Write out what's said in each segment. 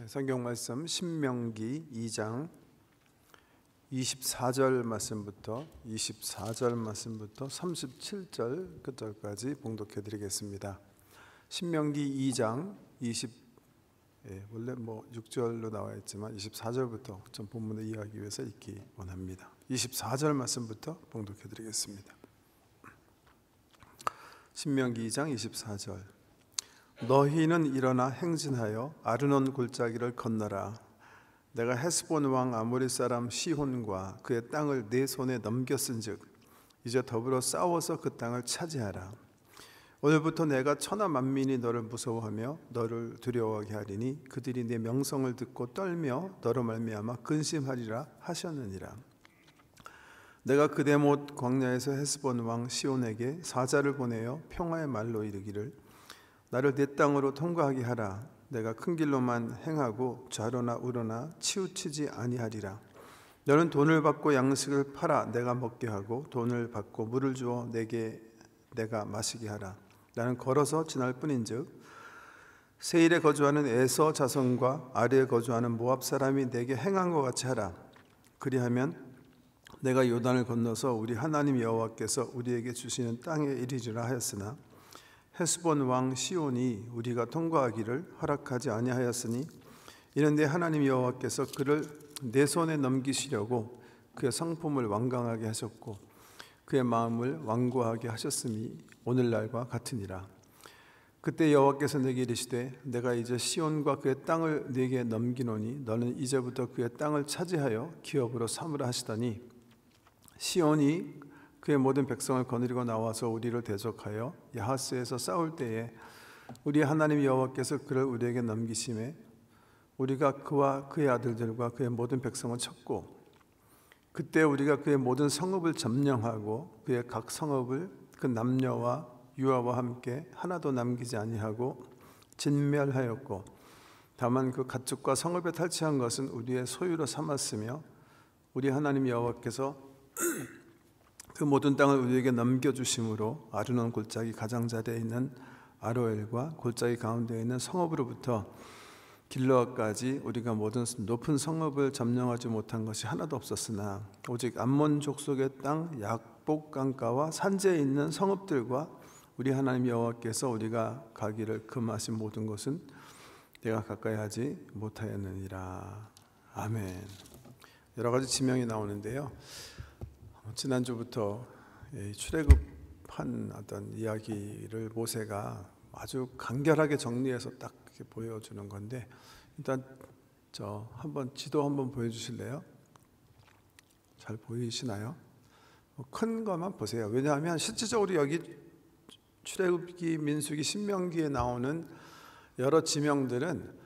성경 말씀 신명기 2장 24절 말씀부터 37절 끝절까지 봉독해 드리겠습니다. 신명기 2장 원래 6절로 나와 있지만 24절부터 좀 본문을 이해하기 위해서 읽기 원합니다. 24절 말씀부터 봉독해 드리겠습니다. 신명기 2장 24절. 너희는 일어나 행진하여 아르논 골짜기를 건너라. 내가 헤스본 왕 아모리 사람 시혼과 그의 땅을 내 손에 넘겼은즉 이제 더불어 싸워서 그 땅을 차지하라. 오늘부터 내가 천하 만민이 너를 무서워하며 너를 두려워하게 하리니 그들이 내 명성을 듣고 떨며 너로 말미암아 근심하리라 하셨느니라. 내가 그대못 광야에서 헤스본 왕 시온에게 사자를 보내어 평화의 말로 이르기를 나를 내 땅으로 통과하게 하라. 내가 큰 길로만 행하고 좌로나 우로나 치우치지 아니하리라. 너는 돈을 받고 양식을 팔아 내가 먹게 하고 돈을 받고 물을 주어 내가 마시게 하라. 나는 걸어서 지날 뿐인즉 세일에 거주하는 에서 자손과 아래에 거주하는 모압 사람이 내게 행한 것 같이 하라. 그리하면 내가 요단을 건너서 우리 하나님 여호와께서 우리에게 주시는 땅에 이르리라 하였으나 헤스본 왕 시온이 우리가 통과하기를 허락하지 아니하였으니 이는 내 하나님 여호와께서 그를 내 손에 넘기시려고 그의 성품을 완강하게 하셨고 그의 마음을 완고하게 하셨음이 오늘날과 같으니라. 그때 여호와께서 내게 이르시되 내가 이제 시온과 그의 땅을 네게 넘기노니 너는 이제부터 그의 땅을 차지하여 기업으로 삼으라 하시더니 시온이 그의 모든 백성을 거느리고 나와서 우리를 대적하여 야하스에서 싸울 때에 우리 하나님 여호와께서 그를 우리에게 넘기심에 우리가 그와 그의 아들들과 그의 모든 백성을 쳤고 그때 우리가 그의 모든 성읍을 점령하고 그의 각 성읍을 그 남녀와 유아와 함께 하나도 남기지 아니하고 진멸하였고 다만 그 가축과 성읍에 탈취한 것은 우리의 소유로 삼았으며 우리 하나님 여호와께서 그 모든 땅을 우리에게 넘겨주심으로 아르논 골짜기 가장자리에 있는 아로엘과 골짜기 가운데에 있는 성읍으로부터 길르앗까지 우리가 모든 높은 성읍을 점령하지 못한 것이 하나도 없었으나 오직 암몬 족속의 땅 약복 강가와 산지에 있는 성읍들과 우리 하나님 여호와께서 우리가 가기를 금하신 모든 것은 내가 가까이 하지 못하였느니라. 아멘. 여러 가지 지명이 나오는데요. 지난주부터 출애굽한 어떤 이야기를 모세가 아주 간결하게 정리해서 딱 이렇게 보여주는 건데 일단 한번 지도 한번 보여주실래요? 잘 보이시나요? 큰 것만 보세요. 왜냐하면 실질적으로 여기 출애굽기, 민수기, 신명기에 나오는 여러 지명들은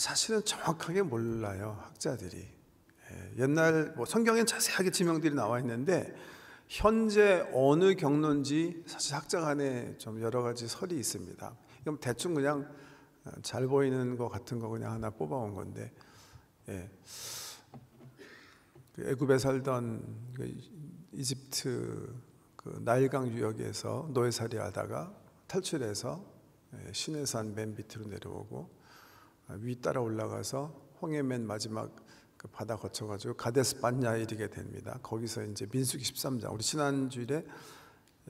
사실은 정확하게 몰라요, 학자들이. 옛날 성경엔 자세하게 지명들이 나와 있는데 현재 어느 경로인지 사실 학자 간에 좀 여러 가지 설이 있습니다. 그럼 대충 그냥 잘 보이는 것 같은 거 그냥 하나 뽑아온 건데 그 애굽에 살던 이집트 그 나일강 유역에서 노예살이 하다가 탈출해서 시내산 맨 밑으로 내려오고 위 따라 올라가서 홍해 맨 마지막 그 바다 거쳐가지고 가데스 반야에 이르게 됩니다. 거기서 이제 민수기 13장, 우리 지난주에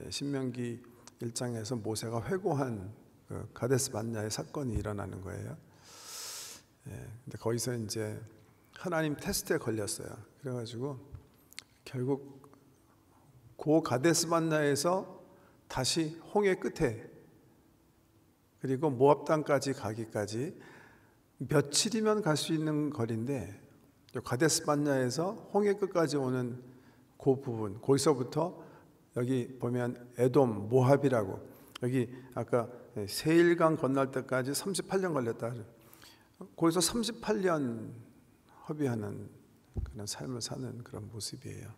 신명기 1장에서 모세가 회고한 그 가데스 반야의 사건이 일어나는 거예요. 근데 거기서 이제 하나님 테스트에 걸렸어요. 그래가지고 결국 그 가데스 반야에서 다시 홍해 끝에 그리고 모압 땅까지 가기까지 며칠이면 갈 수 있는 거리인데 가데스 반야에서 홍해 끝까지 오는 그 부분, 거기서부터 여기 보면 에돔, 모압이라고 여기 아까 세일강 건널 때까지 38년 걸렸다. 거기서 38년 허비하는 그런 삶을 사는 그런 모습이에요.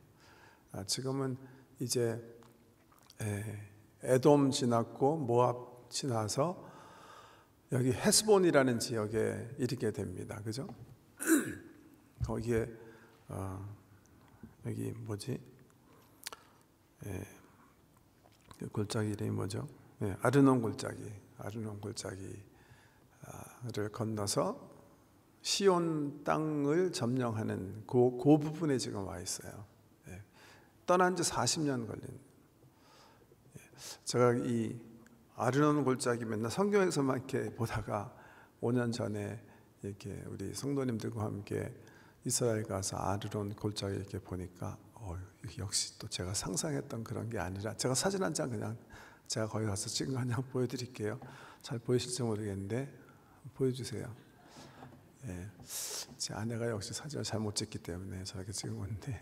지금은 이제 에돔 지났고 모압 지나서 여기 헤스본이라는 지역에 이르게 됩니다. 그죠? 거기에 여기 뭐지? 그 골짜기 이름이 뭐죠? 아르논 골짜기를 건너서 시온 땅을 점령하는 그 부분에 지금 와 있어요. 예. 떠난 지 40년 걸린. 예. 제가 이 아르논 골짜기 맨날 성경에서만 이렇게 보다가 5년 전에 이렇게 우리 성도님들과 함께 이스라엘 가서 아르논 골짜기 이렇게 보니까 역시 또 제가 상상했던 그런 게 아니라, 제가 사진 한 장 그냥 제가 거기 가서 찍은 거 한 장 보여드릴게요. 잘 보이실지 모르겠는데 보여주세요. 예, 제 아내가 역시 사진을 잘 못 찍기 때문에 저렇게 찍은 건데,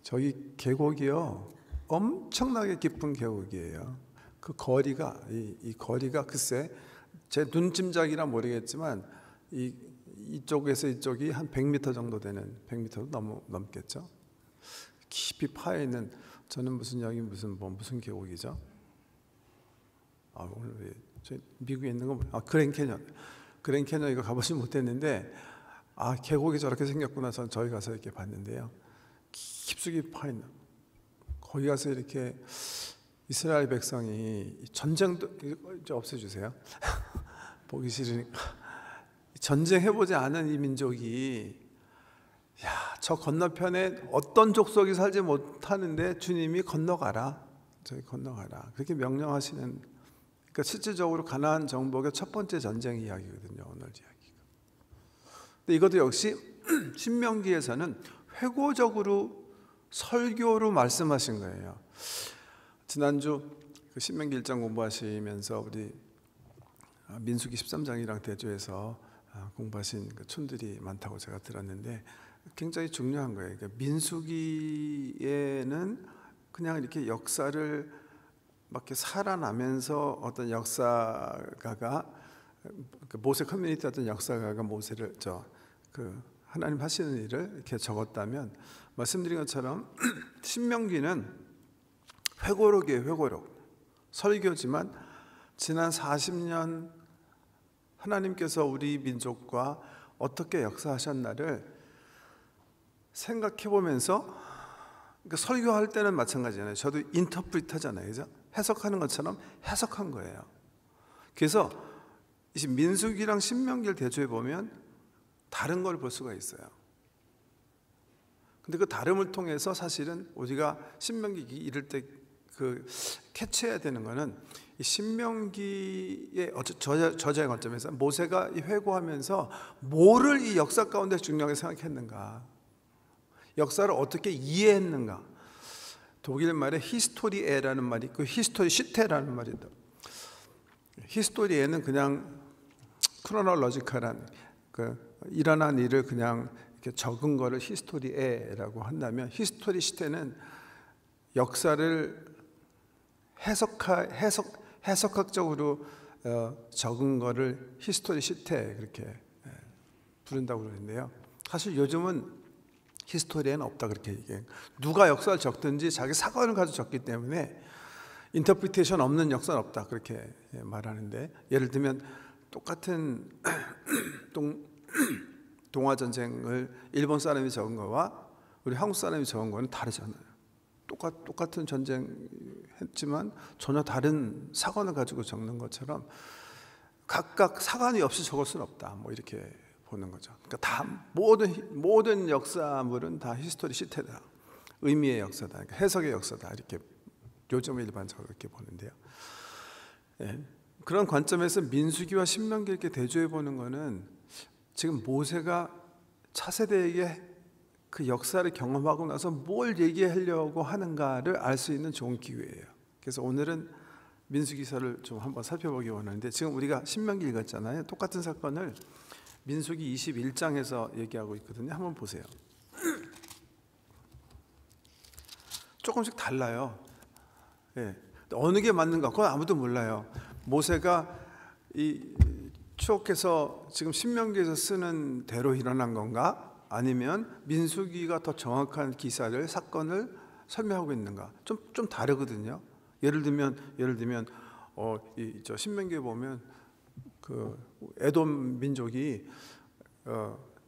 저기 계곡이요, 엄청나게 깊은 계곡이에요. 그 거리가 이 거리가 글쎄 제 눈짐작이라 모르겠지만 이쪽에서 이쪽이 한 100m 정도 되는, 100m도 넘겠죠. 깊이 파여 있는, 저는 여기 무슨 계곡이죠? 오늘 미국에 있는 건 그랜캐년 이거 가보지 못했는데, 계곡이 저렇게 생겼구나. 저희 가서 이렇게 봤는데요, 깊숙이 파 있는, 거기 가서 이렇게 이스라엘 백성이 전쟁도 이제 없애주세요. 보기 싫으니까. 전쟁해보지 않은 이 민족이, 저 건너편에 어떤 족속이 살지 못하는데 주님이 건너가라, 저기 건너가라, 그렇게 명령하시는, 그러니까 실질적으로 가나안 정복의 첫 번째 전쟁 이야기거든요, 오늘 이야기가. 근데 이것도 역시 신명기에서는 회고적으로 설교로 말씀하신 거예요. 지난주 그 신명기 1장 공부하시면서 우리 민수기 13장이랑 대조해서 공부하신 그 촌들이 많다고 제가 들었는데, 굉장히 중요한 거예요. 그러니까 민수기에는 그냥 이렇게 역사를 막 이렇게 살아나면서 어떤 역사가가, 모세 커뮤니티 어떤 역사가가 모세를 하나님 하시는 일을 이렇게 적었다면, 말씀드린 것처럼 신명기는 회고록 설교지만 지난 40년 하나님께서 우리 민족과 어떻게 역사하셨나를 생각해 보면서, 그러니까 설교할 때는 마찬가지잖아요. 저도 인터프리트 하잖아요, 그죠? 해석하는 것처럼 해석한 거예요. 그래서 이 민수기랑 신명기를 대조해 보면 다른 걸 볼 수가 있어요. 근데 그 다름을 통해서 사실은 우리가 신명기 이럴 때 캐치해야 되는 거는, 이 신명기의 저자의 관점에서 모세가 회고하면서 뭐를 이 역사 가운데 중요하게 생각했는가, 역사를 어떻게 이해했는가. 독일 말에 히스토리에라는 말이 있고 히스토리 시테라는 말이 있다. 히스토리에는 그냥 크로놀로지컬한 일어난 일을 그냥 이렇게 적은 거를 히스토리에라고 한다면, 히스토리 시테는 역사를 해석학적으로 적은 거를 히스토리 시테 그렇게 부른다고 그러는데요. 사실 요즘은 히스토리에는 없다 그렇게 얘기해요. 누가 역사를 적든지 자기 사건을 가지고 적기 때문에 인터프리테이션 없는 역사는 없다 그렇게 말하는데, 예를 들면 똑같은 동아전쟁을 일본 사람이 적은 거와 우리 한국 사람이 적은 거는 다르잖아요. 똑같은 전쟁 했지만 전혀 다른 사건을 가지고 적는 것처럼 각각 사관이 없이 적을 수는 없다, 이렇게 보는 거죠. 그러니까 다 모든 역사물은 다 히스토리 시테다, 의미의 역사다, 그러니까 해석의 역사다, 이렇게 요즘은 일반적으로 이렇게 보는데요. 그런 관점에서 민수기와 신명기 이렇게 대조해 보는 거는, 지금 모세가 차세대에게 그 역사를 경험하고 나서 뭘 얘기하려고 하는가를 알 수 있는 좋은 기회예요. 그래서 오늘은 민수기서를 좀 한번 살펴보기 원하는데, 지금 우리가 신명기 읽었잖아요. 똑같은 사건을 민수기 21장에서 얘기하고 있거든요. 한번 보세요. 조금씩 달라요. 어느 게 맞는가 그건 아무도 몰라요. 모세가 추억해서 지금 신명기에서 쓰는 대로 일어난 건가, 아니면 민수기가 더 정확한 사건을 설명하고 있는가, 좀 다르거든요. 예를 들면 저 신명기에 보면 그 에돔 민족이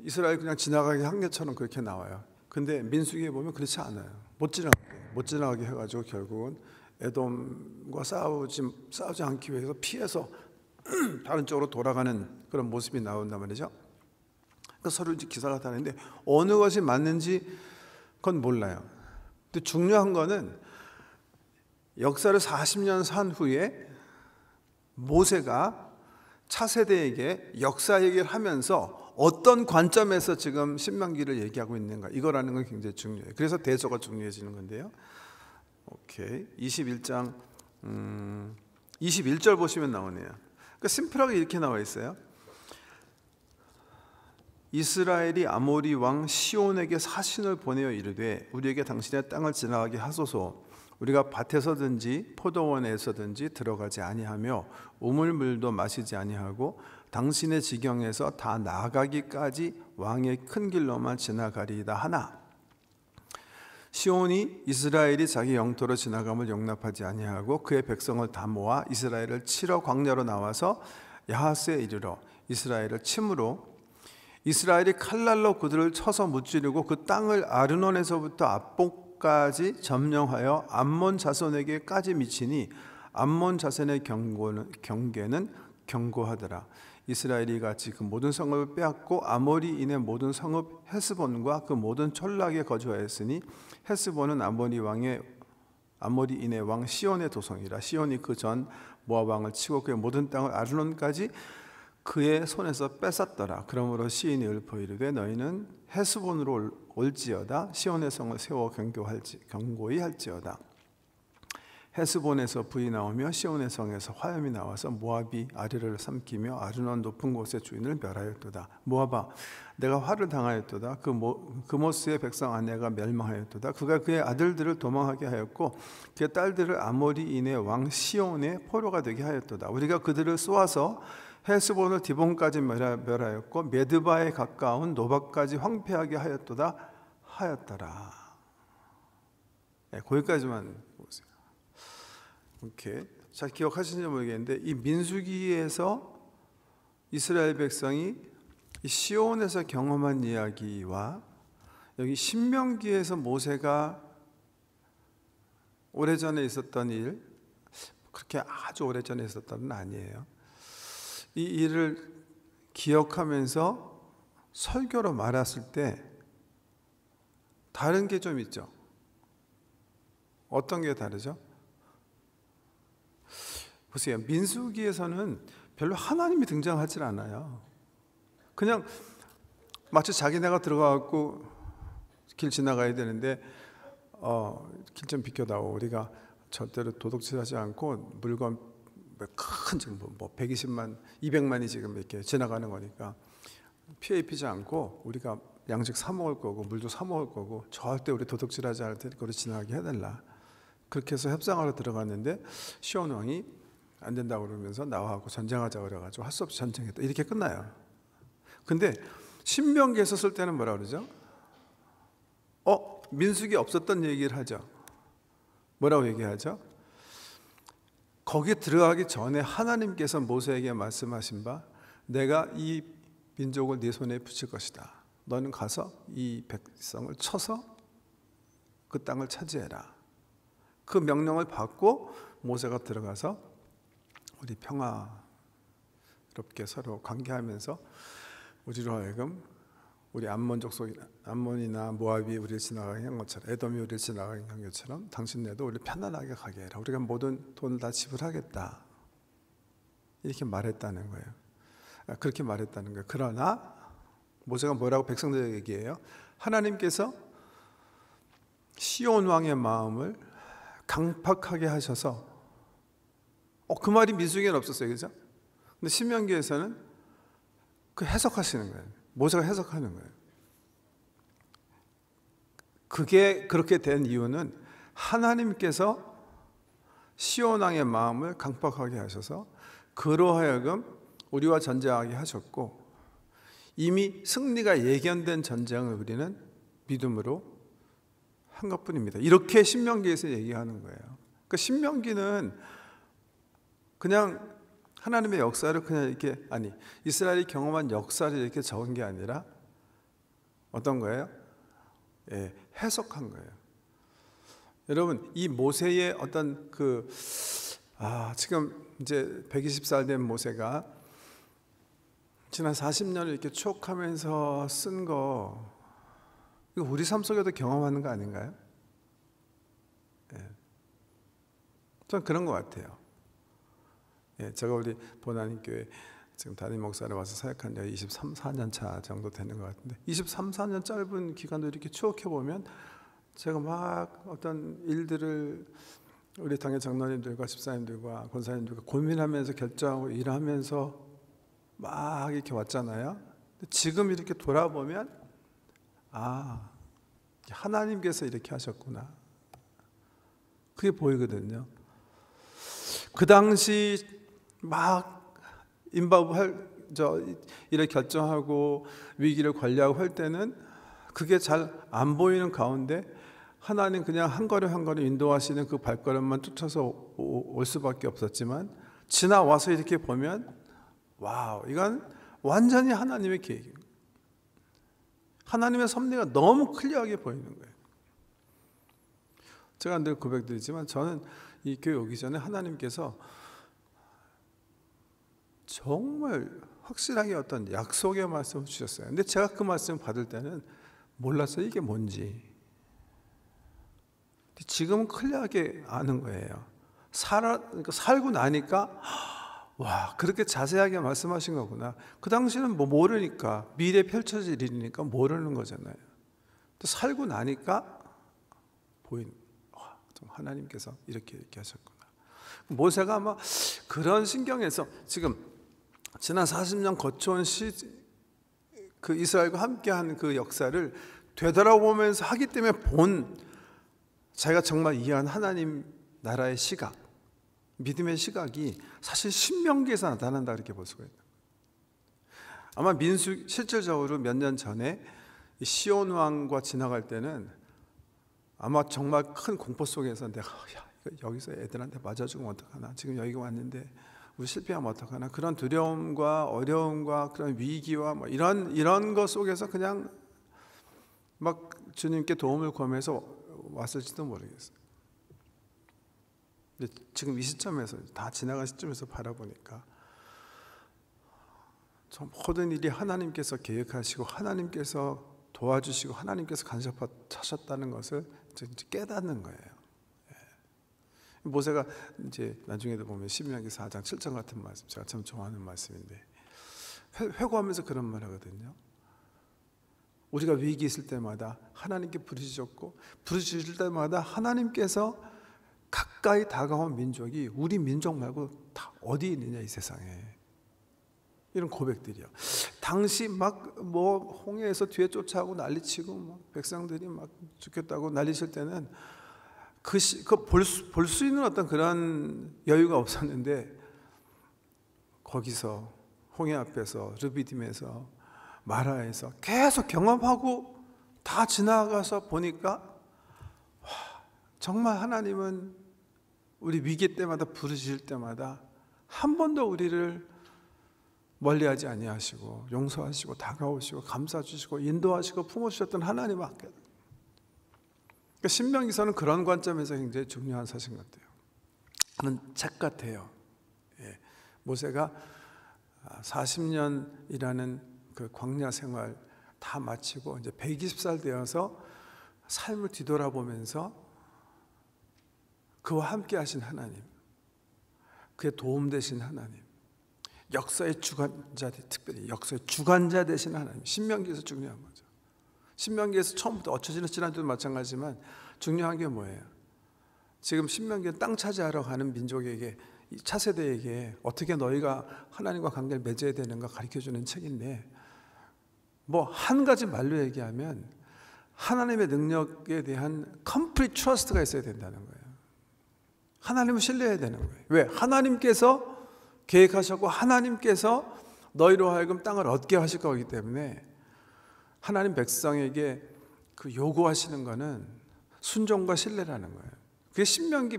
이스라엘 그냥 지나가게 한 것처럼 그렇게 나와요. 근데 민수기에 보면 그렇지 않아요. 못 지나가게 해가지고 결국은 에돔과 싸우지 않기 위해서 피해서 다른 쪽으로 돌아가는 그런 모습이 나온단 말이죠. 그러니까 서로 이제 기사가 다른데 어느 것이 맞는지 그건 몰라요. 근데 중요한 거는 역사를 40년 산 후에 모세가 차세대에게 역사 얘기를 하면서 어떤 관점에서 지금 신명기를 얘기하고 있는가, 이거라는 건 굉장히 중요해요. 그래서 대조가 중요해지는 건데요. 오케이, 21장 21절 보시면 나오네요. 그러니까 심플하게 이렇게 나와 있어요. 이스라엘이 아모리 왕 시온에게 사신을 보내어 이르되 우리에게 당신의 땅을 지나가게 하소서. 우리가 밭에서든지 포도원에서든지 들어가지 아니하며 우물물도 마시지 아니하고 당신의 지경에서 다 나아가기까지 왕의 큰 길로만 지나가리이다 하나, 시온이 이스라엘이 자기 영토로 지나감을 용납하지 아니하고 그의 백성을 다 모아 이스라엘을 치러 광야로 나와서 야하스에 이르러 이스라엘을 침으로 이스라엘이 칼날로 그들을 쳐서 무찌르고 그 땅을 아르논에서부터 압복까지 점령하여 암몬 자손에게까지 미치니 암몬 자손의 경계는 견고하더라. 이스라엘이 같이 그 모든 성읍을 빼앗고 아모리인의 모든 성읍 헤스본과 그 모든 촌락에 거주하였으니 헤스본은 아모리인의 왕 시온의 도성이라. 시온이 그 전 모압 왕을 치고 그의 모든 땅을 아르논까지 그의 손에서 뺏었더라. 그러므로 시인이 읊어 이르되 너희는 헤스본으로 올지어다. 시온의 성을 세워 견고히 할지어다. 헤스본에서 불이 나오며 시온의 성에서 화염이 나와서 모압이 아리를 삼키며 아르논 높은 곳의 주인을 멸하였도다. 모압아, 내가 화를 당하였도다. 그 모스의 백성 아내가 멸망하였도다. 그가 그의 아들들을 도망하게 하였고 그의 딸들을 아모리인의 왕 시온의 포로가 되게 하였도다. 우리가 그들을 쏘아서 헤스본을 디본까지 멸하였고 메드바에 가까운 노바까지 황폐하게 하였더라. 네, 거기까지만 보세요. 오케이. 잘 기억하시는지 모르겠는데 이 민수기에서 이스라엘 백성이 시온에서 경험한 이야기와 여기 신명기에서 모세가 오래전에 있었던 일, 그렇게 아주 오래전에 있었던 건 아니에요. 이 일을 기억하면서 설교로 말했을 때 다른 게 좀 있죠. 어떤 게 다르죠? 보세요. 민수기에서는 별로 하나님이 등장하지 않아요. 그냥 마치 자기네가 들어가고 길 지나가야 되는데 길 좀 비켜다오. 우리가 절대로 도둑질하지 않고 물건 큰 지금 뭐 120만, 200만이 지금 이렇게 지나가는 거니까 피해 입히지 않고 우리가 양식 사 먹을 거고 물도 사 먹을 거고 절대 우리 도둑질하지 않을 테니까 우리 지나가게 해달라. 그렇게 해서 협상하러 들어갔는데 시온 왕이 안 된다고 그러면서 나와갖고 전쟁하자 그래가지고 할 수 없이 전쟁했다. 이렇게 끝나요. 근데 신명기에서 쓸 때는 뭐라 그러죠? 민수기 없었던 얘기를 하죠. 뭐라고 얘기하죠? 거기 들어가기 전에 하나님께서 모세에게 말씀하신 바 내가 이 민족을 네 손에 붙일 것이다. 너는 가서 이 백성을 쳐서 그 땅을 차지해라. 그 명령을 받고 모세가 들어가서 우리 평화롭게 서로 관계하면서 우리로 하여금 우리 암몬이나 모압이 우리를 지나가게 한 것처럼 에돔이 우리를 지나가게 한 것처럼 당신네도 우리를 편안하게 가게 해라. 우리가 모든 돈을 다 지불하겠다. 이렇게 말했다는 거예요. 그렇게 말했다는 거예요. 그러나 모세가 뭐라고 백성들에게 얘기해요? 하나님께서 시온 왕의 마음을 강팍하게 하셔서 그 말이 민수기에는 없었어요. 그죠? 근데 신명기에서는 그 해석하시는 거예요. 모세가 해석하는 거예요. 그게 그렇게 된 이유는 하나님께서 시온 왕의 마음을 강팍하게 하셔서 그로 하여금 우리와 전쟁하게 하셨고 이미 승리가 예견된 전쟁을 우리는 믿음으로 한 것뿐입니다. 이렇게 신명기에서 얘기하는 거예요. 그러니까 신명기는 그냥 하나님의 역사를 그냥 이렇게 이스라엘이 경험한 역사를 이렇게 적은 게 아니라 어떤 거예요? 해석한 거예요. 여러분 이 모세의 어떤 지금 이제 120살 된 모세가 지난 40년을 이렇게 추억하면서 쓴 거, 이거 우리 삶 속에도 경험하는 거 아닌가요? 예. 전 그런 것 같아요. 예, 제가 우리 보나님 교회 지금 담임 목사로 와서 사역한 지 23, 4년 차 정도 되는 것 같은데 23, 4년 짧은 기간도 이렇게 추억해 보면 제가 막 어떤 일들을 우리 당의 장로님들과 집사님들과 권사님들과 고민하면서 결정하고 일하면서 막 이렇게 왔잖아요. 근데 지금 이렇게 돌아보면 아, 하나님께서 이렇게 하셨구나. 그게 보이거든요. 그 당시 막 일을 결정하고 위기를 관리하고 할 때는 그게 잘 안 보이는 가운데 하나님 그냥 한 걸음 한 걸음 인도하시는 그 발걸음만 쫓아서 올 수밖에 없었지만 지나와서 이렇게 보면 와우, 이건 완전히 하나님의 계획이에요. 하나님의 섭리가 너무 클리어하게 보이는 거예요. 제가 늘 고백드리지만 저는 이 교회 오기 전에 하나님께서 정말 확실하게 어떤 약속의 말씀을 주셨어요. 근데 제가 그 말씀을 받을 때는 몰랐어요. 이게 뭔지. 지금은 클리어하게 아는 거예요. 살고 나니까 와, 그렇게 자세하게 말씀하신 거구나. 그 당시는 뭐 모르니까, 미래 펼쳐질 일이니까 모르는 거잖아요. 또 살고 나니까 보인, 와, 좀 하나님께서 이렇게 하셨구나. 모세가 아마 그런 신경에서 지금 지난 40년 거쳐온 그 이스라엘과 함께한 그 역사를 되돌아보면서 하기 때문에 본 자기가 정말 이해한 하나님 나라의 시각, 믿음의 시각이 사실 신명기에서 나타난다 이렇게 볼 수가 있다. 아마 실질적으로 몇 년 전에 시온 왕과 지나갈 때는 아마 정말 큰 공포 속에서 내가 여기서 애들한테 맞아 죽으면 어떡하나, 지금 여기 왔는데 우리 실패하면 어떡하나, 그런 두려움과 어려움과 그런 위기와 뭐 이런 것 속에서 그냥 막 주님께 도움을 구하면서 왔을지도 모르겠어요. 근데 지금 이 시점에서 다 지나간 시점에서 바라보니까 저 모든 일이 하나님께서 계획하시고 하나님께서 도와주시고 하나님께서 간섭하셨다는 것을 이제 깨닫는 거예요. 모세가 이제 나중에도 보면 신명기 4장 7절 같은 말씀, 제가 참 좋아하는 말씀인데 회고하면서 그런 말 하거든요. 우리가 위기 있을 때마다 하나님께 부르짖었고 부르짖을 때마다 하나님께서 가까이 다가온 민족이 우리 민족 말고 다 어디 있느냐 이 세상에, 이런 고백들이요. 당시 막 뭐 홍해에서 뒤에 쫓아오고 난리치고 막 백성들이 막 죽겠다고 난리칠 때는 볼 수 있는 어떤 그런 여유가 없었는데 거기서 홍해 앞에서 르비딤에서 마라에서 계속 경험하고 다 지나가서 보니까 와, 정말 하나님은 우리 위기 때마다 부르실 때마다 한 번도 우리를 멀리하지 아니하시고 용서하시고 다가오시고 감싸주시고 인도하시고 품어주셨던 하나님 앞에, 그러니까 신명기서는 그런 관점에서 굉장히 중요한 사실 같아요. 그런 책 같아요. 예. 모세가 40년이라는 그 광야 생활 다 마치고 이제 120살 되어서 삶을 뒤돌아보면서 그와 함께 하신 하나님, 그의 도움 되신 하나님, 역사의 주관자, 특별히 역사의 주관자 되신 하나님, 신명기에서 중요한 거죠. 신명기에서 처음부터 지난주도 마찬가지지만 중요한 게 뭐예요? 지금 신명기는 땅 차지하러 가는 민족에게, 차세대에게 어떻게 너희가 하나님과 관계를 맺어야 되는가 가르쳐주는 책인데, 뭐 한 가지 말로 얘기하면 하나님의 능력에 대한 complete trust가 있어야 된다는 거예요. 하나님을 신뢰해야 되는 거예요. 왜? 하나님께서 계획하셨고 하나님께서 너희로 하여금 땅을 얻게 하실 거기 때문에 하나님 백성에게 그 요구하시는 거는 순종과 신뢰라는 거예요. 그게 신명기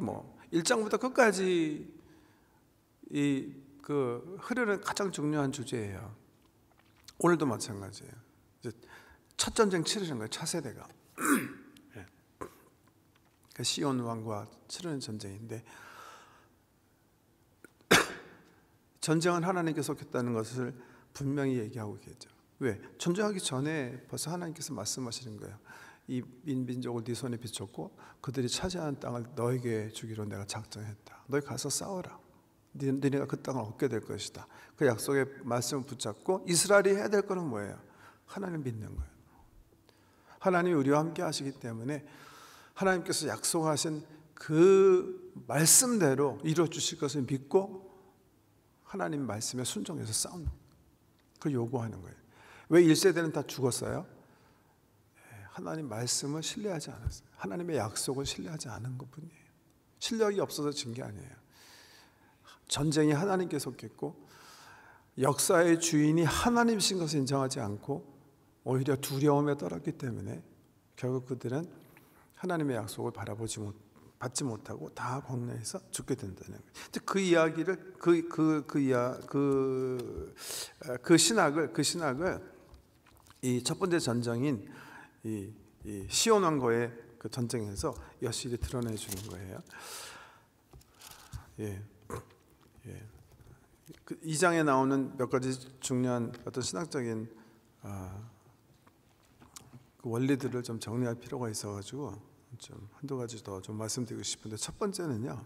1장부터 끝까지 그 흐르는 가장 중요한 주제예요. 오늘도 마찬가지예요. 이제 첫 전쟁 치르는 거예요. 차세대가. 시온 왕과 치르는 전쟁인데 전쟁은 하나님께 속했다는 것을 분명히 얘기하고 계죠. 왜? 존재하기 전에 벌써 하나님께서 말씀하시는 거예요. 이 민족을 네 손에 비췄고 그들이 차지하는 땅을 너에게 주기로 내가 작정했다. 너희 가서 싸워라. 너희가 그 땅을 얻게 될 것이다. 그 약속의 말씀을 붙잡고 이스라엘이 해야 될 것은 뭐예요? 하나님 믿는 거예요. 하나님이 우리와 함께 하시기 때문에 하나님께서 약속하신 그 말씀대로 이루어 주실 것을 믿고 하나님 말씀에 순종해서 싸우는 거예요. 그걸 요구하는 거예요. 왜 1세대는 다 죽었어요? 하나님 말씀을 신뢰하지 않았어요. 하나님의 약속을 신뢰하지 않은 것뿐이에요. 실력이 없어서 진 게 아니에요. 전쟁이 하나님께 속했고 역사의 주인이 하나님이신 것을 인정하지 않고 오히려 두려움에 떨었기 때문에 결국 그들은 하나님의 약속을 받지 못하고 다 광야에서 죽게 된다는 거예요. 그 이야기를 그 신학을 이 첫 번째 전쟁인 이 시온 왕과의 그 전쟁에서 여실히 드러내 주는 거예요. 그 2장에 나오는 몇 가지 중요한 어떤 신학적인 그 원리들을 좀 정리할 필요가 있어가지고 좀 한두 가지 더 좀 말씀드리고 싶은데, 첫 번째는요.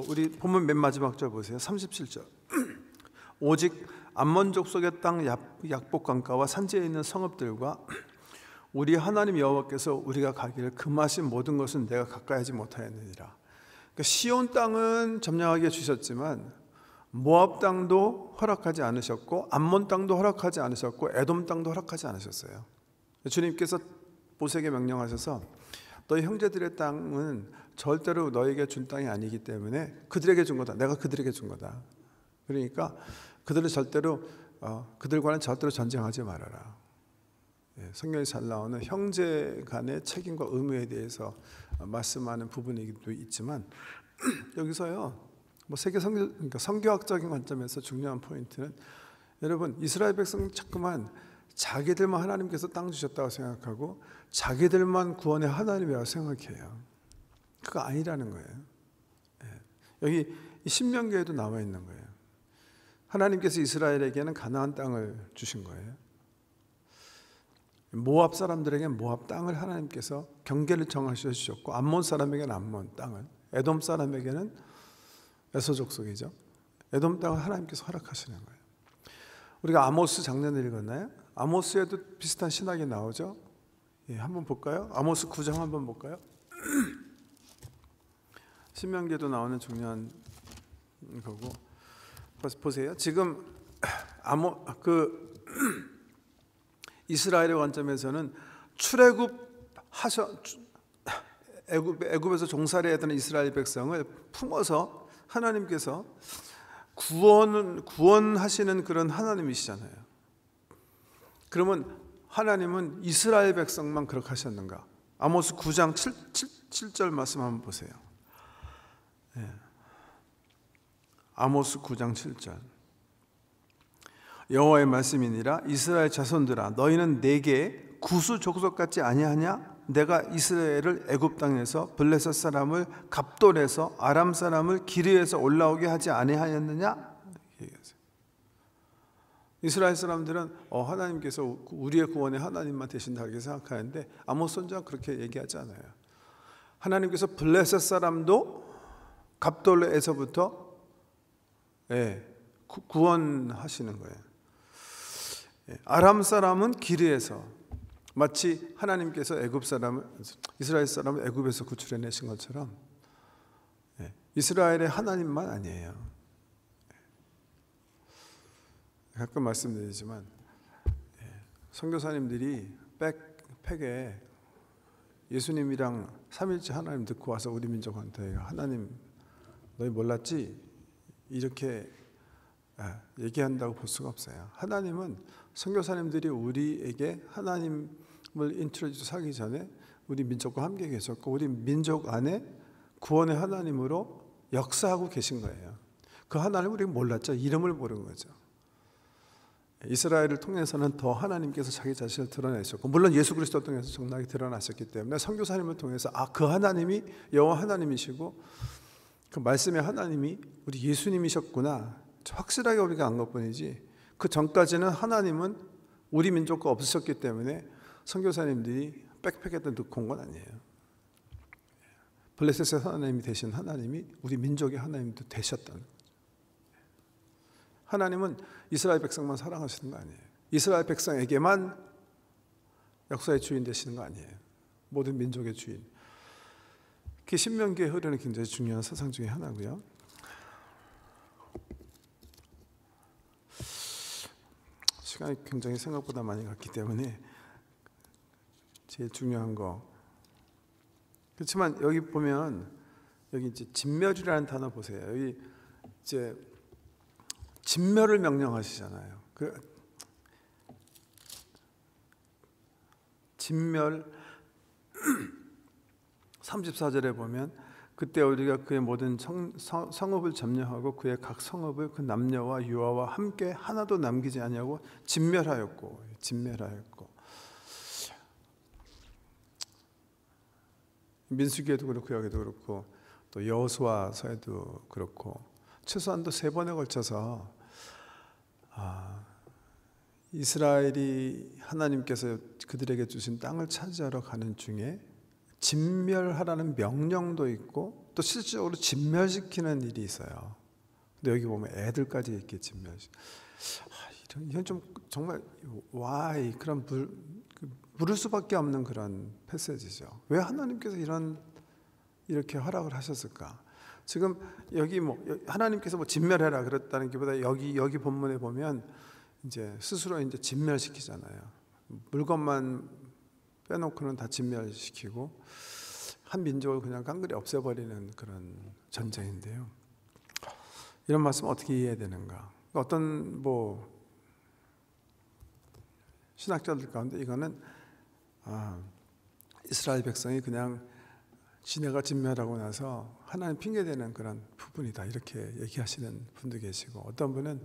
우리 본문 맨 마지막 절 보세요. 37절. 오직 암몬 족속의 땅 약복 강가와 산지에 있는 성읍들과 우리 하나님 여호와께서 우리가 가기를 금하신 모든 것은 내가 가까이 하지 못하였느니라. 그러니까 시온 땅은 점령하게 주셨지만 모압 땅도 허락하지 않으셨고 암몬 땅도 허락하지 않으셨고 에돔 땅도 허락하지 않으셨어요. 주님께서 모세에게 명령하셔서 너희 형제들의 땅은 절대로 너에게 준 땅이 아니기 때문에 그들에게 준 거다. 내가 그들에게 준 거다. 그러니까 그들과는 절대로 전쟁하지 말아라. 성경에 잘 나오는 형제 간의 책임과 의무에 대해서 말씀하는 부분이기도 있지만 여기서요, 세계 그러니까 성교학적인 관점에서 중요한 포인트는, 여러분 이스라엘 백성 자꾸만 자기들만 하나님께서 땅 주셨다고 생각하고 자기들만 구원의 하나님이라고 생각해요. 그거 아니라는 거예요. 여기 신명기에도 나와 있는 거예요. 하나님께서 이스라엘에게는 가나안 땅을 주신 거예요. 모압 사람들에게 모압 땅을 하나님께서 경계를 정하셔 주셨고, 암몬 사람에게는 암몬 땅을, 에돔 사람에게는 에서 족속이죠. 에돔 땅을 하나님께서 허락하시는 거예요. 우리가 아모스 장면을 읽었나요? 아모스에도 비슷한 신학이 나오죠. 한번 볼까요? 아모스 9장 한번 볼까요? 신명기에도 나오는 중요한 거고, 보세요. 지금 이스라엘의 관점에서는 애굽에서 종살이 하던 이스라엘 백성을 품어서 하나님께서 구원하시는 그런 하나님이시잖아요. 그러면 하나님은 이스라엘 백성만 그렇게 하셨는가? 아모스 9장 7절 말씀 한번 보세요. 아모스 9장 7절. 여호와의 말씀이니라. 이스라엘 자손들아, 너희는 내게 구수 족속 같지 아니하냐? 내가 이스라엘을 애굽 땅에서 블레셋 사람을 갑돌에서 아람 사람을 기르에서 올라오게 하지 아니하였느냐? 이스라엘 사람들은 하나님께서 우리의 구원의 하나님만 되신다 이렇게 생각하는데, 아모스 선지자는 그렇게 얘기하지 않아요. 하나님께서 블레셋 사람도 갑돌에서부터 구원하시는 거예요. 아람 사람은 기르에서, 마치 하나님께서 이스라엘 사람을 애굽에서 구출해내신 것처럼 이스라엘의 하나님만 아니에요. 가끔 말씀드리지만 선교사님들이 백팩에 예수님이랑 삼일째 하나님 듣고 와서 우리 민족한테 하나님 너희 몰랐지? 이렇게 얘기한다고 볼 수가 없어요. 하나님은 선교사님들이 우리에게 하나님을 인트로듀스 하기 전에 우리 민족과 함께 계셨고 우리 민족 안에 구원의 하나님으로 역사하고 계신 거예요. 그 하나님을 우리가 몰랐죠. 이름을 모르는 거죠. 이스라엘을 통해서는 더 하나님께서 자기 자신을 드러내셨고, 물론 예수 그리스도 통해서 정확히 드러나셨기 때문에 선교사님을 통해서 그 하나님이 여호와 하나님이시고 그 말씀의 하나님이 우리 예수님이셨구나 확실하게 우리가 안 것뿐이지, 그 전까지는 하나님은 우리 민족과 없으셨기 때문에 선교사님들이 백팩에다 넣고 온 건 아니에요. 블레셋의 하나님이 되신 하나님이 우리 민족의 하나님도 되셨다는 거죠. 하나님은 이스라엘 백성만 사랑하시는 거 아니에요. 이스라엘 백성에게만 역사의 주인 되시는 거 아니에요. 모든 민족의 주인. 그게 신명기에 흐르는 굉장히 중요한 사상 중에 하나고요. 시간이 굉장히 생각보다 많이 갔기 때문에 제일 중요한 거. 그렇지만 여기 보면 여기 이제 진멸이라는 단어 보세요. 여기 이제 진멸을 명령하시잖아요. 그 진멸 34절에 보면 그때 우리가 그의 모든 성읍을 점령하고 그의 각 성읍을 그 남녀와 유아와 함께 하나도 남기지 아니하고 진멸하였고 민수기에도 그렇고 여기도 그렇고 또 여호수아서에도 그렇고 최소한도 3번에 걸쳐서 이스라엘이 하나님께서 그들에게 주신 땅을 차지하러 가는 중에 진멸하라는 명령도 있고 또 실질적으로 진멸시키는 일이 있어요. 근데 여기 보면 애들까지 이렇게 진멸시켜. 이건 좀 정말 why 그런 물을 수밖에 없는 그런 패시지죠. 왜 하나님께서 이렇게 허락을 하셨을까? 지금 여기 하나님께서 진멸해라 그랬다는 게보다 여기 본문에 보면 이제 스스로 이제 진멸시키잖아요. 물건만 빼놓고는 다 진멸시키고 한 민족을 그냥 깡그리 없애버리는 그런 전쟁인데요. 이런 말씀 어떻게 이해해야 되는가? 어떤 신학자들 가운데 이거는 이스라엘 백성이 그냥 지네가 진멸하고 나서 하나님 핑계대는 그런 부분이다 이렇게 얘기하시는 분도 계시고, 어떤 분은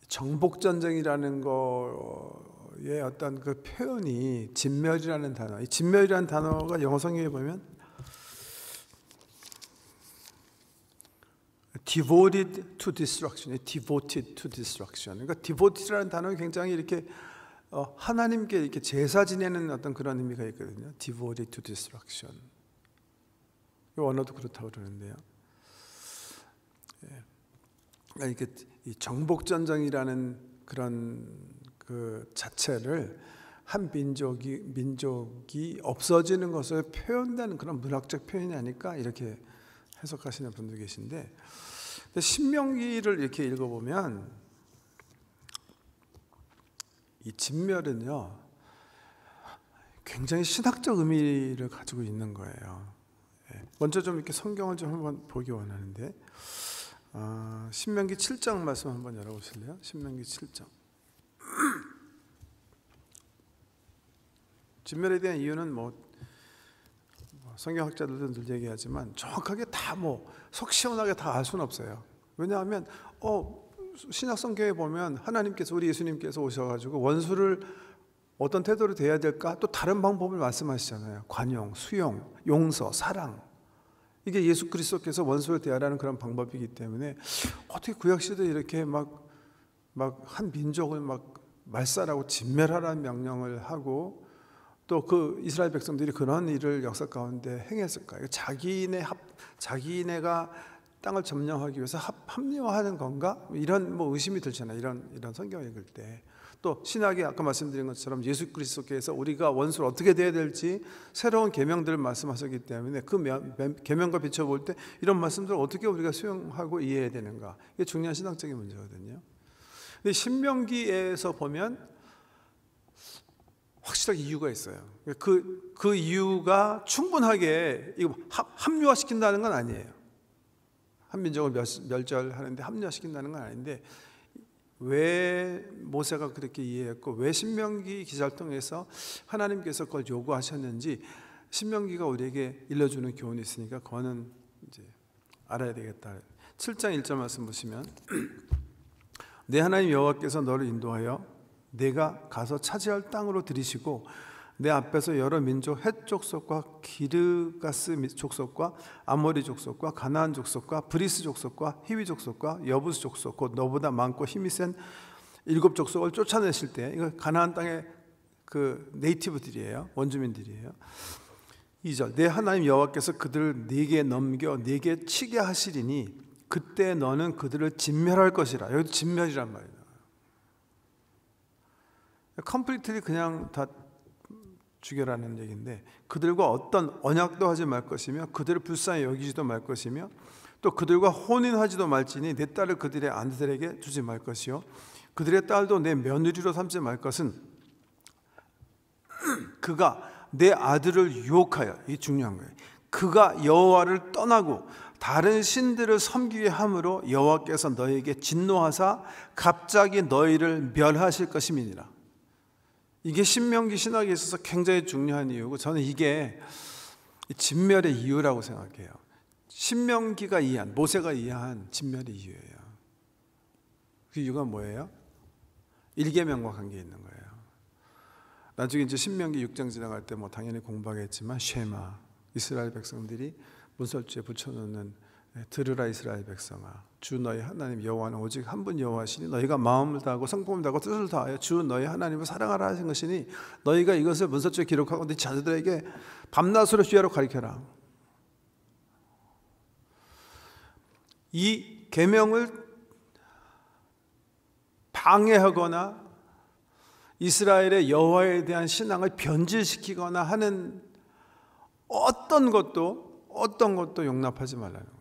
정복전쟁이라는 거의 어떤 그 표현이 진멸이라는 단어, 이 진멸이라는 단어가 영어 성경에 보면 devoted to destruction, devoted to destruction. 그러니까 devoted라는 단어는 굉장히 이렇게 하나님께 이렇게 제사 지내는 어떤 그런 의미가 있거든요. devoted to destruction. 이 원어도 그렇다고 그러는데요. 그러니까 이 정복전쟁이라는 그런 그 자체를 한 민족이 없어지는 것을 표현되는 그런 문학적 표현이 아닐까 이렇게 해석하시는 분들 계신데, 신명기를 이렇게 읽어보면 이 진멸은요 굉장히 신학적 의미를 가지고 있는 거예요. 먼저 좀 이렇게 성경을 좀 한번 보기 원하는데, 신명기 7장 말씀 한번 열어보실래요? 신명기 7장. 진멸에 대한 이유는 성경학자들도 늘 얘기하지만 정확하게 다 속 시원하게 다 알 수는 없어요. 왜냐하면 신약 성경에 보면 하나님께서, 우리 예수님께서 오셔가지고 원수를 어떤 태도로 대해야 될까 또 다른 방법을 말씀하시잖아요. 관용, 수용, 용서, 사랑. 이게 예수 그리스도께서 원수를 대하라는 그런 방법이기 때문에 어떻게 구약시대에 이렇게 막 한 민족을 말살하고 진멸하라는 명령을 하고 또 그 이스라엘 백성들이 그런 일을 역사 가운데 행했을까요? 자기네가 땅을 점령하기 위해서 합리화하는 건가? 이런 의심이 들잖아요. 이런 성경 읽을 때. 또 신학이 아까 말씀드린 것처럼 예수 그리스도께서 우리가 원수를 어떻게 대해야 될지 새로운 계명들을 말씀하셨기 때문에 그 계명과 비춰볼 때 이런 말씀들을 어떻게 우리가 수용하고 이해해야 되는가, 이게 중요한 신학적인 문제거든요. 근데 신명기에서 보면 확실하게 이유가 있어요. 그 이유가 충분하게 이거 합리화시킨다는 건 아니에요. 한 민족을 멸절하는데 합리화시킨다는 건 아닌데, 왜 모세가 그렇게 이해했고 왜 신명기 기사를 통해서 하나님께서 그걸 요구하셨는지 신명기가 우리에게 일러주는 교훈이 있으니까 그거는 이제 알아야 되겠다. 7장 1절 말씀 보시면 내 하나님 여호와께서 너를 인도하여 내가 가서 차지할 땅으로 들이시고 내 앞에서 여러 민족 헷 족속과 기르가스 족속과 아모리 족속과 가나안 족속과 브리스 족속과 히위 족속과 여부스 족속 곧 너보다 많고 힘이 센 일곱 족속을 쫓아내실 때, 이거 가나안 땅의 그 네이티브들이에요. 원주민들이에요. 2절, 내 하나님 여호와께서 그들을 네게 넘겨 네게 치게 하시리니 그때 너는 그들을 진멸할 것이라. 여기도 진멸이란 말이에요. 컴플리트리 그냥 다 죽여라는 얘기인데, 그들과 어떤 언약도 하지 말 것이며 그들을 불쌍히 여기지도 말 것이며 또 그들과 혼인하지도 말지니 내 딸을 그들의 아들에게 주지 말 것이요 그들의 딸도 내 며느리로 삼지 말 것은 그가 내 아들을 유혹하여, 이 중요한 거예요. 그가 여호와를 떠나고 다른 신들을 섬기게 함으로 여호와께서 너에게 진노하사 갑자기 너희를 멸하실 것임이니라. 이게 신명기 신학에 있어서 굉장히 중요한 이유고, 저는 이게 진멸의 이유라고 생각해요. 신명기가 이해한, 모세가 이해한 진멸의 이유예요. 그 이유가 뭐예요? 일계명과 관계 있는 거예요. 나중에 이제 신명기 6장 지나갈 때 뭐 당연히 공부하겠지만 쉐마, 이스라엘 백성들이 문설주에 붙여놓는 들으라 이스라엘 백성아, 주 너희 하나님 여호와는 오직 한 분 여호와시니 너희가 마음을 다하고 성품을 다하고 뜻을 다하여 주 너희 하나님을 사랑하라 하신 것이니 너희가 이것을 문설주에 기록하고 네 자녀들에게 밤낮으로 주야로 가르쳐라. 이 계명을 방해하거나 이스라엘의 여호와에 대한 신앙을 변질시키거나 하는 어떤 것도 용납하지 말라는 거예요.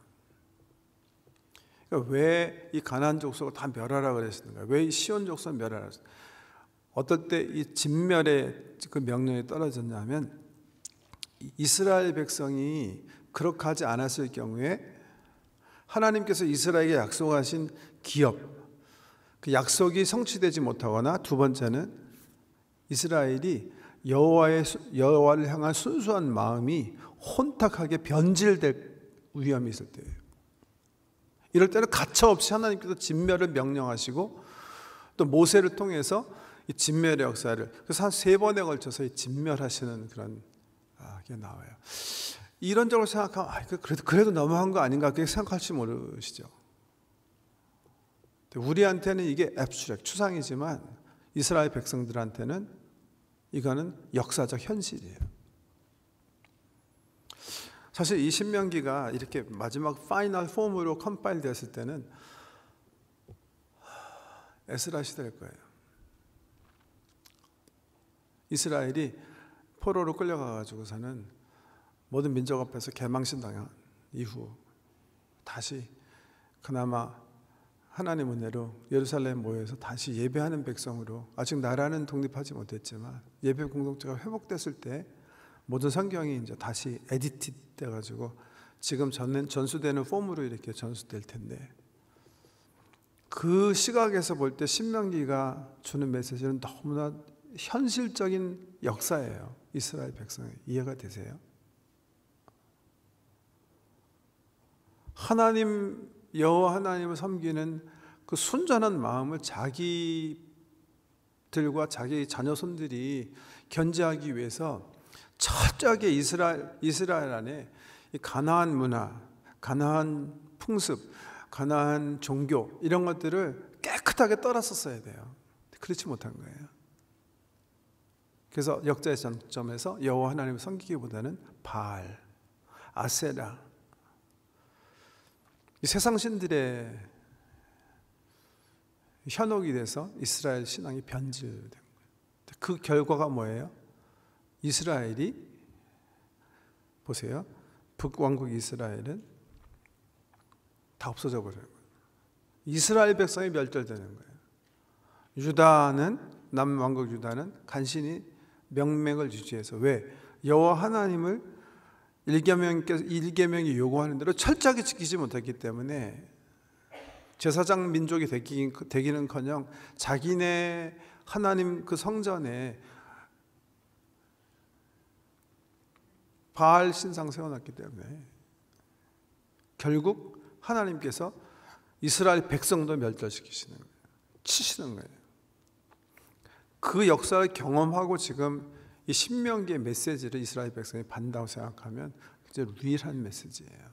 그러니까 왜 이 가나안 족속을 다 멸하라 그랬는가? 왜 이 시온 족속을 멸하라? 어떨 때 이 진멸의 그 명령이 떨어졌냐면, 이스라엘 백성이 그렇게 하지 않았을 경우에 하나님께서 이스라엘에게 약속하신 기업, 그 약속이 성취되지 못하거나, 두 번째는 이스라엘이 여호와를 향한 순수한 마음이 혼탁하게 변질될 위험이 있을 때예요. 이럴 때는 가차없이 하나님께서 진멸을 명령하시고 또 모세를 통해서 이 진멸의 역사를, 그래서 한 3번에 걸쳐서 이 진멸하시는 그런 게 나와요. 이런적으로 생각하면 그래도 너무한 거 아닌가 그렇게 생각할지 모르시죠. 우리한테는 이게 앱스트랙, 추상이지만 이스라엘 백성들한테는 이거는 역사적 현실이에요. 사실 이 신명기가 이렇게 마지막 파이널 폼으로 컴파일 됐을 때는 에스라 시대일 거예요. 이스라엘이 포로로 끌려가가지고서는 모든 민족 앞에서 개망신 당한 이후 다시 그나마 하나님 은혜로 예루살렘 모여서 다시 예배하는 백성으로, 아직 나라는 독립하지 못했지만 예배 공동체가 회복됐을 때 모든 성경이 이제 다시 에디트 돼가지고 지금 전수되는 폼으로 이렇게 전수될 텐데, 그 시각에서 볼 때 신명기가 주는 메시지는 너무나 현실적인 역사예요. 이스라엘 백성의 이해가 되세요? 하나님 여호와 하나님을 섬기는 그 순전한 마음을 자기들과 자기 자녀손들이 견제하기 위해서 철저하게 이스라엘 안에 이 가나안 문화, 가나안 풍습, 가나안 종교 이런 것들을 깨끗하게 떨었었어야 돼요. 그렇지 못한 거예요. 그래서 역사의 관점에서 여호와 하나님을 섬기기보다는 바알, 아세라, 이 세상 신들의 현혹이 돼서 이스라엘 신앙이 변질된 거예요. 그 결과가 뭐예요? 이스라엘이, 보세요, 북왕국 이스라엘은 다 없어져 버려요. 이스라엘 백성이 멸절되는 거예요. 유다는, 남왕국 유다는 간신히 명맥을 유지해서, 왜? 여호와 하나님을 일계명이 요구하는 대로 철저하게 지키지 못했기 때문에 제사장 민족이 되기는커녕 자기네 하나님 그 성전에 바알 신상 세워놨기 때문에 결국 하나님께서 이스라엘 백성도 멸절시키시는 거예요. 치시는 거예요. 그 역사를 경험하고 지금 이 신명기의 메시지를 이스라엘 백성이 받는다고 생각하면 굉장히 유일한 메시지예요.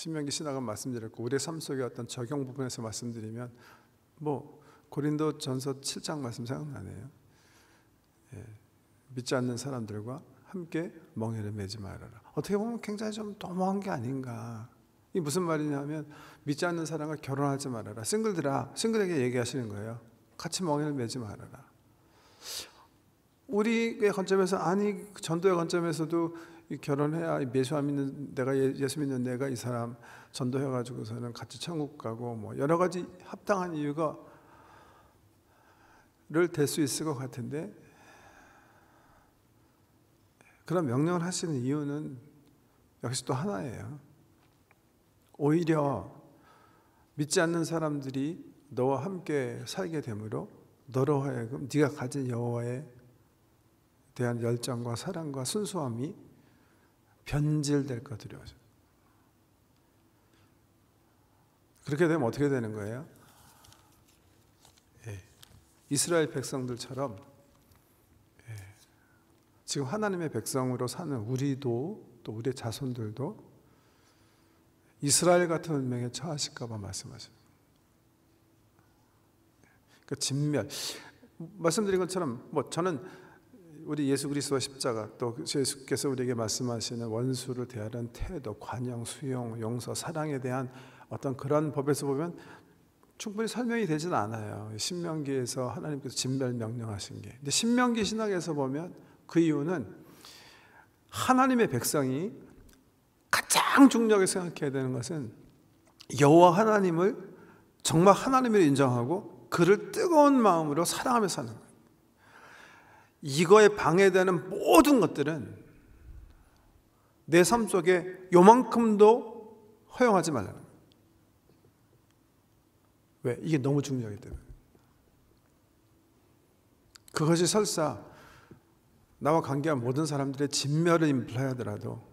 신명기 신학은 말씀드렸고 우리의 삶 속의 어떤 적용 부분에서 말씀드리면 고린도전서 7장 말씀 생각나네요. 믿지 않는 사람들과 함께 멍에를 매지 말아라. 어떻게 보면 굉장히 좀 너무한 게 아닌가. 이게 무슨 말이냐면 믿지 않는 사람과 결혼하지 말아라. 싱글에게 얘기하시는 거예요. 같이 멍에를 매지 말아라. 우리의 관점에서 전도의 관점에서도 결혼해야 예수 믿는 예수 믿는 내가 이 사람 전도해가지고서는 같이 천국 가고 여러 가지 합당한 이유가 될 수 있을 것 같은데 그런 명령을 하시는 이유는 역시 또 하나예요. 오히려 믿지 않는 사람들이 너와 함께 살게 되므로 너로 하여금 네가 가진 여호와에 대한 열정과 사랑과 순수함이 변질될 것 두려워져. 그렇게 되면 어떻게 되는 거예요? 이스라엘 백성들처럼 지금 하나님의 백성으로 사는 우리도 또 우리의 자손들도 이스라엘 같은 운명에 처하실까 봐 말씀하셔요. 그 진멸. 말씀드린 것처럼 저는 우리 예수 그리스도의 십자가 또 예수께서 우리에게 말씀하시는 원수를 대하는 태도, 관용, 수용, 용서, 사랑에 대한 어떤 그런 법에서 보면 충분히 설명이 되지는 않아요. 신명기에서 하나님께서 진멸 명령하신 게. 근데 신명기 신학에서 보면 그 이유는 하나님의 백성이 가장 중요하게 생각해야 되는 것은 여호와 하나님을 정말 하나님으로 인정하고 그를 뜨거운 마음으로 사랑하며 사는 거예요. 이거에 방해되는 모든 것들은 내 삶 속에 요만큼도 허용하지 말라는 거예요. 왜? 이게 너무 중요하기 때문에. 그것이 설사 나와 관계한 모든 사람들의 진멸을 임플라이하더라도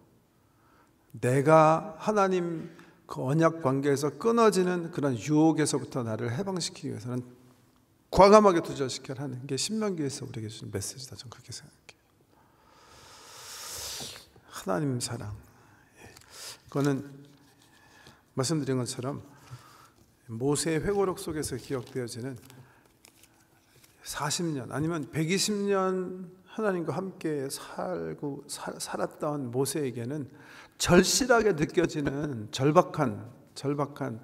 내가 하나님 그 언약 관계에서 끊어지는 그런 유혹에서부터 나를 해방시키기 위해서는 과감하게 투자시켜야 하는 게 신명기에서 우리에게 주신 메시지다. 저는 그렇게 생각해요. 하나님 사랑. 그거는 말씀드린 것처럼 모세의 회고록 속에서 기억되어지는 40년 아니면 120년 하나님과 함께 살았던 모세에게는 절실하게 느껴지는 절박한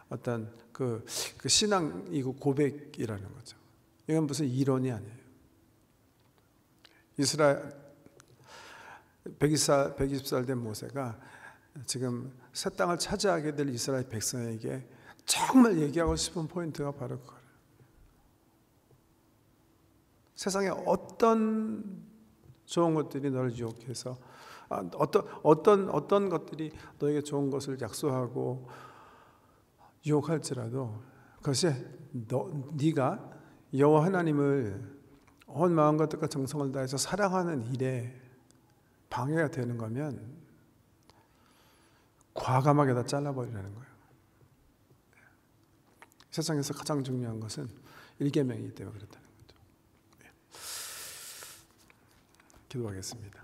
어떤 그 신앙이고 고백이라는 거죠. 이건 무슨 이론이 아니에요. 이스라엘 120살 된 모세가 지금 새 땅을 차지하게 될 이스라엘 백성에게 정말 얘기하고 싶은 포인트가 바로 그거예요. 세상에 어떤 좋은 것들이 너를 유혹해서 어떤 것들이 너에게 좋은 것을 약속하고 유혹할지라도 그것이 네가 여호와 하나님을 온 마음과 뜻과 정성을 다해서 사랑하는 일에 방해가 되는 거면 과감하게 다 잘라버리라는 거예요. 세상에서 가장 중요한 것은 일계명이기 때문에 그렇다는 거죠. 기도하겠습니다.